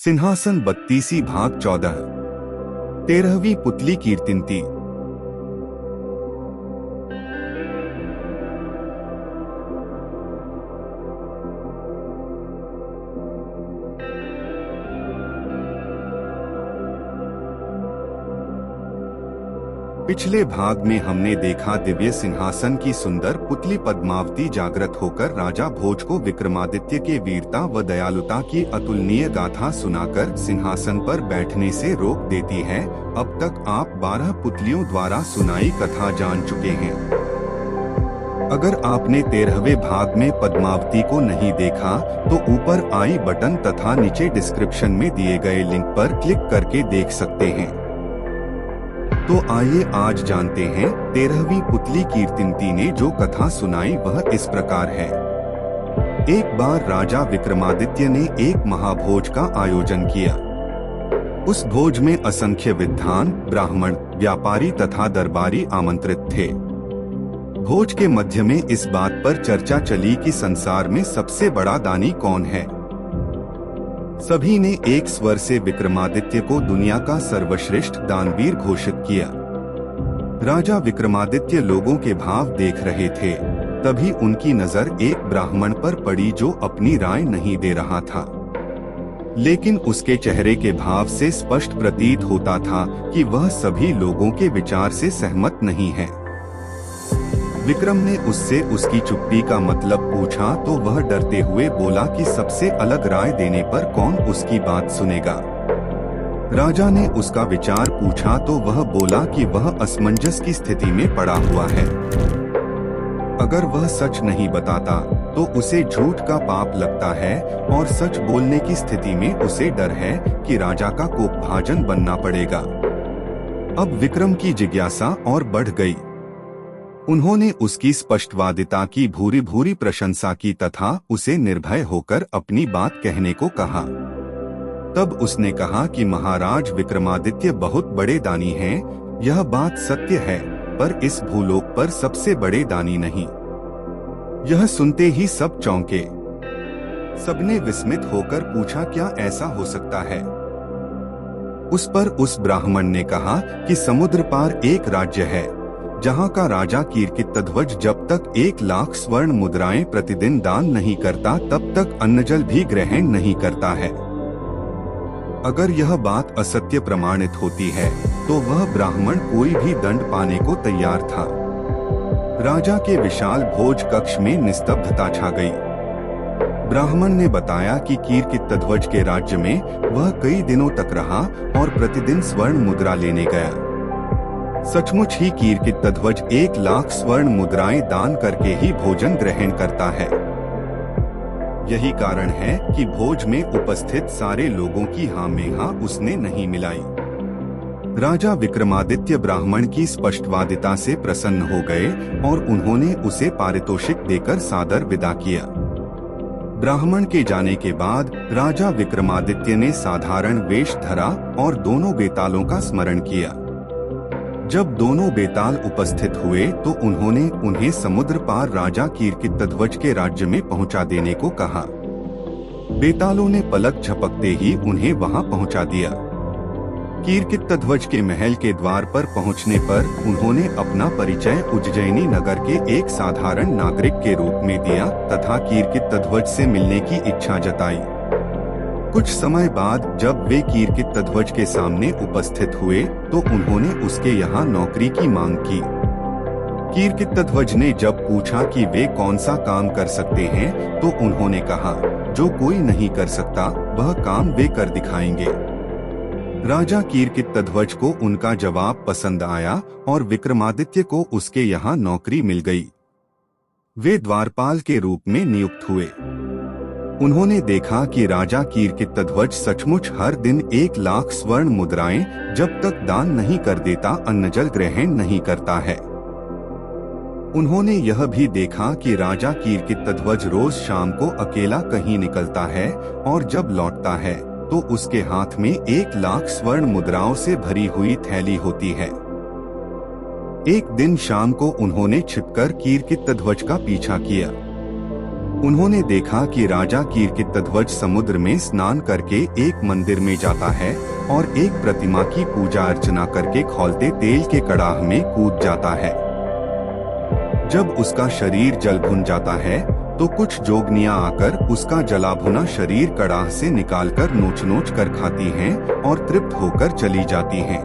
सिंहासन 32 भाग 14 13वीं पुतली कीर्तिंती। पिछले भाग में हमने देखा दिव्य सिंहासन की सुंदर पुतली पद्मावती जागृत होकर राजा भोज को विक्रमादित्य के वीरता व दयालुता की अतुलनीय गाथा सुनाकर सिंहासन पर बैठने से रोक देती है। अब तक आप 12 पुतलियों द्वारा सुनाई कथा जान चुके हैं। अगर आपने 13वें भाग में पद्मावती को नहीं देखा तो ऊपर आई बटन तथा नीचे डिस्क्रिप्शन में दिए गए लिंक पर क्लिक करके देख सकते हैं। तो आइए आज जानते हैं 13वीं पुतली कीर्तिंती ने जो कथा सुनाई वह इस प्रकार है। एक बार राजा विक्रमादित्य ने एक महाभोज का आयोजन किया। उस भोज में असंख्य विद्वान, ब्राह्मण, व्यापारी तथा दरबारी आमंत्रित थे। भोज के मध्य में इस बात पर चर्चा चली कि संसार में सबसे बड़ा दानी कौन है। सभी ने एक स्वर से विक्रमादित्य को दुनिया का सर्वश्रेष्ठ दानवीर घोषित किया। राजा विक्रमादित्य लोगों के भाव देख रहे थे। तभी उनकी नजर एक ब्राह्मण पर पड़ी जो अपनी राय नहीं दे रहा था, लेकिन उसके चेहरे के भाव से स्पष्ट प्रतीत होता था कि वह सभी लोगों के विचार से सहमत नहीं है। विक्रम ने उससे उसकी चुप्पी का मतलब पूछा तो वह डरते हुए बोला कि सबसे अलग राय देने पर कौन उसकी बात सुनेगा। राजा ने उसका विचार पूछा तो वह बोला कि वह असमंजस की स्थिति में पड़ा हुआ है। अगर वह सच नहीं बताता तो उसे झूठ का पाप लगता है और सच बोलने की स्थिति में उसे डर है कि राजा का कोपभाजन बनना पड़ेगा। अब विक्रम की जिज्ञासा और बढ़ गई। उन्होंने उसकी स्पष्टवादिता की भूरी भूरी प्रशंसा की तथा उसे निर्भय होकर अपनी बात कहने को कहा। तब उसने कहा कि महाराज विक्रमादित्य बहुत बड़े दानी हैं, यह बात सत्य है, पर इस भूलोक पर सबसे बड़े दानी नहीं। यह सुनते ही सब चौंके। सबने विस्मित होकर पूछा, क्या ऐसा हो सकता है? उस पर उस ब्राह्मण ने कहा कि समुद्र पार एक राज्य है जहाँ का राजा कीर्तिध्वज जब तक 1 लाख स्वर्ण मुद्राएं प्रतिदिन दान नहीं करता तब तक अन्नजल भी ग्रहण नहीं करता है। अगर यह बात असत्य प्रमाणित होती है तो वह ब्राह्मण कोई भी दंड पाने को तैयार था। राजा के विशाल भोज कक्ष में निस्तब्धता छा गई। ब्राह्मण ने बताया कि कीर्तिध्वज के राज्य में वह कई दिनों तक रहा और प्रतिदिन स्वर्ण मुद्रा लेने गया। सचमुच ही कीर्तिध्वज 1 लाख स्वर्ण मुद्राएं दान करके ही भोजन ग्रहण करता है। यही कारण है कि भोज में उपस्थित सारे लोगों की हाँ में हाँ उसने नहीं मिलाई। राजा विक्रमादित्य ब्राह्मण की स्पष्टवादिता से प्रसन्न हो गए और उन्होंने उसे पारितोषिक देकर सादर विदा किया। ब्राह्मण के जाने के बाद राजा विक्रमादित्य ने साधारण वेश धरा और दोनों बेतालों का स्मरण किया। जब दोनों बेताल उपस्थित हुए तो उन्होंने उन्हें समुद्र पार राजा कीर्तिध्वज के राज्य में पहुंचा देने को कहा। बेतालों ने पलक झपकते ही उन्हें वहां पहुंचा दिया। कीर्तिध्वज के महल के द्वार पर पहुंचने पर उन्होंने अपना परिचय उज्जैनी नगर के एक साधारण नागरिक के रूप में दिया तथा कीर्तिध्वज से मिलने की इच्छा जताई। कुछ समय बाद जब वे कीर्तिध्वज के सामने उपस्थित हुए तो उन्होंने उसके यहाँ नौकरी की मांग की। कीर्तिध्वज ने जब पूछा कि वे कौन सा काम कर सकते हैं तो उन्होंने कहा, जो कोई नहीं कर सकता वह काम वे कर दिखाएंगे। राजा कीर्तिध्वज को उनका जवाब पसंद आया और विक्रमादित्य को उसके यहाँ नौकरी मिल गई। वे द्वारपाल के रूप में नियुक्त हुए। उन्होंने देखा कि राजा कीर्तिध्वज सचमुच हर दिन 1 लाख स्वर्ण मुद्राएं जब तक दान नहीं कर देता अन्नजल ग्रहण नहीं करता है। उन्होंने यह भी देखा कि राजा कीर्तिध्वज रोज शाम को अकेला कहीं निकलता है और जब लौटता है तो उसके हाथ में 1 लाख स्वर्ण मुद्राओं से भरी हुई थैली होती है। एक दिन शाम को उन्होंने छिपकर कीर्तिध्वज का पीछा किया। उन्होंने देखा कि राजा कीर्तिध्वज समुद्र में स्नान करके एक मंदिर में जाता है और एक प्रतिमा की पूजा अर्चना करके खौलते तेल के कड़ाह में कूद जाता है। जब उसका शरीर जल भुन जाता है तो कुछ जोगनियां आकर उसका जला भुना शरीर कड़ाह से निकालकर नोच नोच कर खाती हैं और तृप्त होकर चली जाती हैं।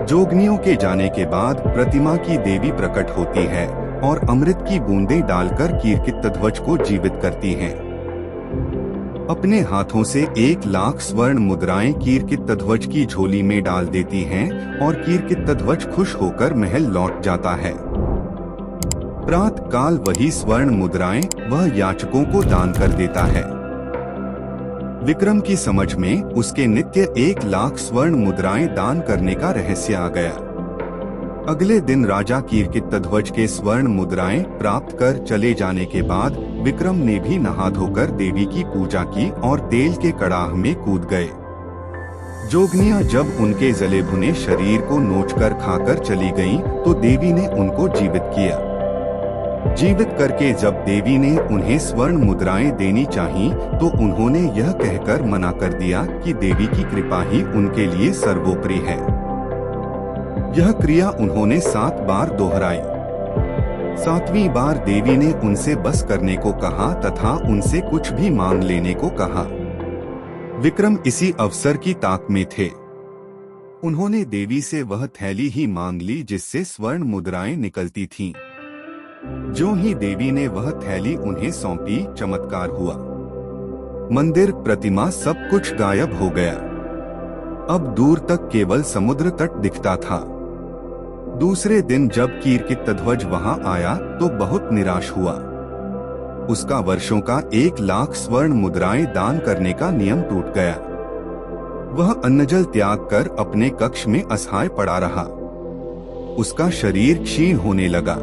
जोगनियों के जाने के बाद प्रतिमा की देवी प्रकट होती है और अमृत की बूंदें डालकर कीर्तिध्वज को जीवित करती हैं। अपने हाथों से 1,00,000 स्वर्ण मुद्राएं कीर्तिध्वज की झोली में डाल देती हैं और कीर्तिध्वज खुश होकर महल लौट जाता है। प्रातः काल वही स्वर्ण मुद्राएं वह याचकों को दान कर देता है। विक्रम की समझ में उसके नित्य 1,00,000 स्वर्ण मुद्राएं दान करने का रहस्य आ गया। अगले दिन राजा कीर्तिध्वज के स्वर्ण मुद्राएं प्राप्त कर चले जाने के बाद विक्रम ने भी नहा धोकर देवी की पूजा की और तेल के कड़ाह में कूद गए। जोगनियां जब उनके जले भुने शरीर को नोचकर खाकर चली गईं, तो देवी ने उनको जीवित किया। जीवित करके जब देवी ने उन्हें स्वर्ण मुद्राएं देनी चाही, तो उन्होंने यह कहकर मना कर दिया कि देवी की कृपा ही उनके लिए सर्वोपरि है। यह क्रिया उन्होंने 7 बार दोहराई। 7वीं बार देवी ने उनसे बस करने को कहा तथा उनसे कुछ भी मांग लेने को कहा। विक्रम इसी अवसर की ताक में थे। उन्होंने देवी से वह थैली ही मांग ली जिससे स्वर्ण मुद्राएं निकलती थीं। जो ही देवी ने वह थैली उन्हें सौंपी, चमत्कार हुआ। मंदिर, प्रतिमा सब कुछ गायब हो गया। अब दूर तक केवल समुद्र तट दिखता था। दूसरे दिन जब कीर्तिध्वज वहां आया तो बहुत निराश हुआ। उसका वर्षों का 1,00,000 स्वर्ण मुद्राएं दान करने का नियम टूट गया। वह अन्नजल त्याग कर अपने कक्ष में असहाय पड़ा रहा। उसका शरीर क्षीण होने लगा।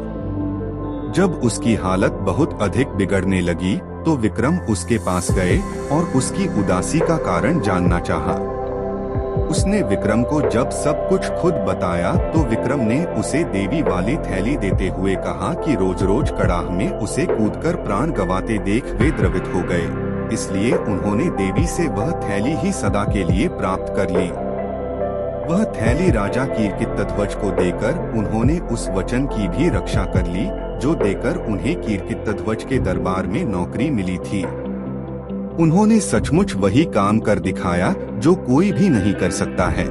जब उसकी हालत बहुत अधिक बिगड़ने लगी तो विक्रम उसके पास गए और उसकी उदासी का कारण जानना चाहा। उसने विक्रम को जब सब कुछ खुद बताया तो विक्रम ने उसे देवी वाली थैली देते हुए कहा कि रोज रोज कड़ाह में उसे कूदकर प्राण गंवाते देख वे द्रवित हो गए, इसलिए उन्होंने देवी से वह थैली ही सदा के लिए प्राप्त कर ली। वह थैली राजा कीर्तिध्वज को देकर उन्होंने उस वचन की भी रक्षा कर ली जो देकर उन्हें कीर्तिध्वज के दरबार में नौकरी मिली थी। उन्होंने सचमुच वही काम कर दिखाया जो कोई भी नहीं कर सकता है।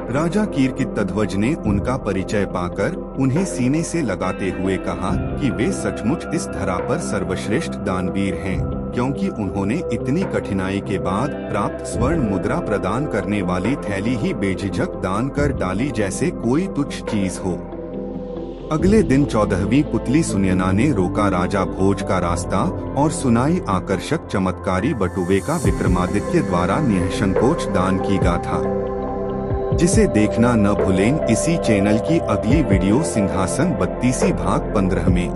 राजा कीर्तिध्वज ने उनका परिचय पाकर उन्हें सीने से लगाते हुए कहा कि वे सचमुच इस धरा पर सर्वश्रेष्ठ दानवीर हैं, क्योंकि उन्होंने इतनी कठिनाई के बाद प्राप्त स्वर्ण मुद्रा प्रदान करने वाली थैली ही बेझिझक दान कर डाली जैसे कोई तुच्छ चीज हो। अगले दिन 14वीं पुतली सुनयना ने रोका राजा भोज का रास्ता और सुनाई आकर्षक चमत्कारी बटुए का विक्रमादित्य द्वारा निःसंकोच दान की गाथा, जिसे देखना न भूलें इसी चैनल की अगली वीडियो सिंहासन 32 भाग 15 में।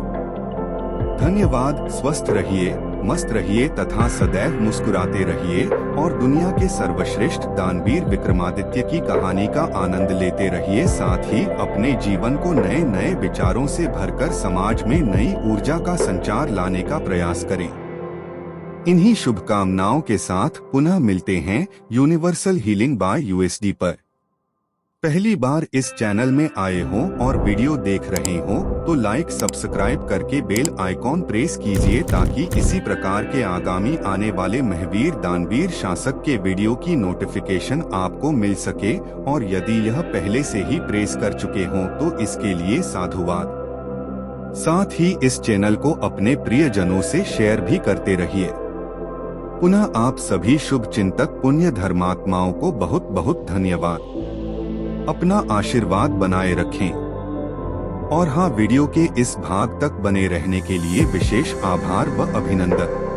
धन्यवाद। स्वस्थ रहिए, मस्त रहिए तथा सदैव मुस्कुराते रहिए और दुनिया के सर्वश्रेष्ठ दानवीर विक्रमादित्य की कहानी का आनंद लेते रहिए। साथ ही अपने जीवन को नए नए विचारों से भरकर समाज में नई ऊर्जा का संचार लाने का प्रयास करें। इन्हीं शुभकामनाओं के साथ पुनः मिलते हैं यूनिवर्सल हीलिंग बाय यूएसडी पर। पहली बार इस चैनल में आए हों और वीडियो देख रहे हों तो लाइक सब्सक्राइब करके बेल आइकॉन प्रेस कीजिए ताकि इसी प्रकार के आगामी आने वाले महवीर दानवीर शासक के वीडियो की नोटिफिकेशन आपको मिल सके, और यदि यह पहले से ही प्रेस कर चुके हों तो इसके लिए साधुवाद। साथ ही इस चैनल को अपने प्रियजनों से शेयर भी करते रहिए। पुनः आप सभी शुभ चिंतक पुण्य धर्मात्माओं को बहुत बहुत धन्यवाद। अपना आशीर्वाद बनाए रखें। और हाँ, वीडियो के इस भाग तक बने रहने के लिए विशेष आभार व अभिनंदन।